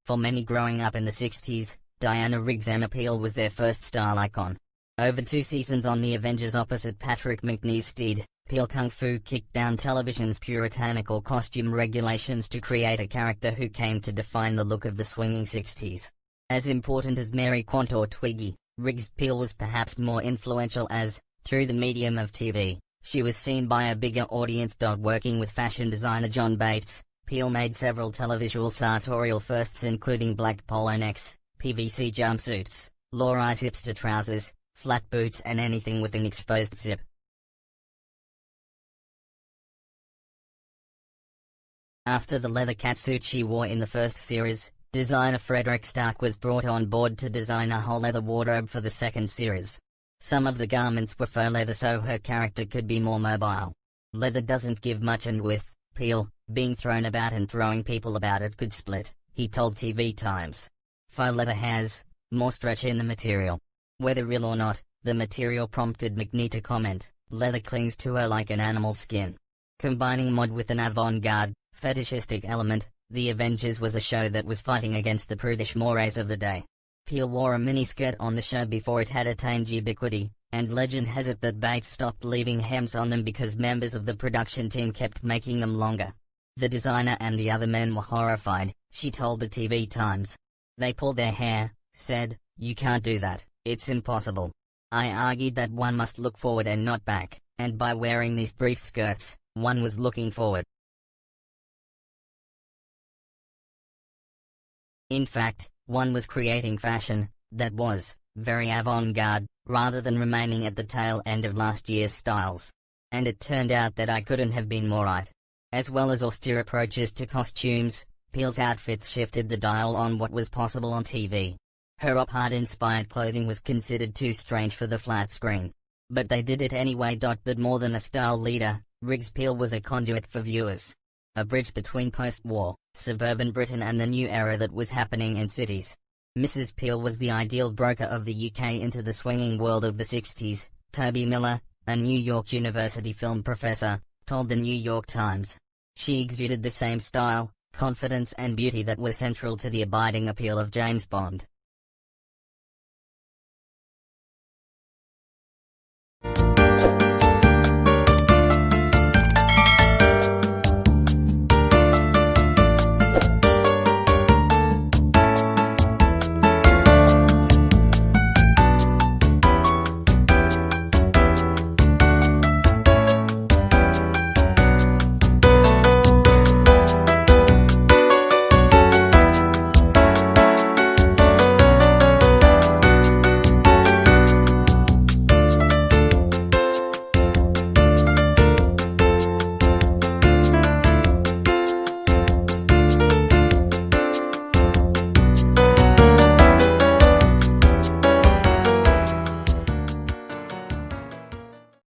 For many growing up in the 60s, Diana Rigg's Emma Peel was their first style icon. Over 2 seasons on The Avengers opposite Patrick Macnee's steed, Peel Kung Fu kicked down television's puritanical costume regulations to create a character who came to define the look of the swinging 60s. As important as Mary Quant or Twiggy, Rigg's Peel was perhaps more influential as, through the medium of TV, she was seen by a bigger audience. Working with fashion designer John Bates, Peel made several televisual sartorial firsts including black polo necks, PVC jumpsuits, low-rise hipster trousers, flat boots and anything with an exposed zip. After the leather catsuit she wore in the first series, designer Frederick Stark was brought on board to design a whole leather wardrobe for the second series. Some of the garments were faux leather so her character could be more mobile. Leather doesn't give much, and with Peel being thrown about and throwing people about it could split, he told TV Times. Faux leather has more stretch in the material. Whether real or not, the material prompted Macnee to comment, leather clings to her like an animal's skin. Combining mod with an avant-garde, fetishistic element, The Avengers was a show that was fighting against the prudish mores of the day. Peel wore a miniskirt on the show before it had attained ubiquity, and legend has it that Bates stopped leaving hems on them because members of the production team kept making them longer. The designer and the other men were horrified, she told the TV Times. They pulled their hair, said, "You can't do that, it's impossible." I argued that one must look forward and not back, and by wearing these brief skirts, one was looking forward. In fact, one was creating fashion that was very avant-garde, rather than remaining at the tail end of last year's styles. And it turned out that I couldn't have been more right. As well as austere approaches to costumes, Peel's outfits shifted the dial on what was possible on TV. Her op-art-inspired clothing was considered too strange for the flat screen. But they did it anyway. But more than a style leader, Rigg's Peel was a conduit for viewers. A bridge between post-war, suburban Britain and the new era that was happening in cities. Mrs. Peel was the ideal broker of the UK into the swinging world of the 60s, Toby Miller, a New York University film professor, told the New York Times. She exuded the same style, confidence and beauty that were central to the abiding appeal of James Bond.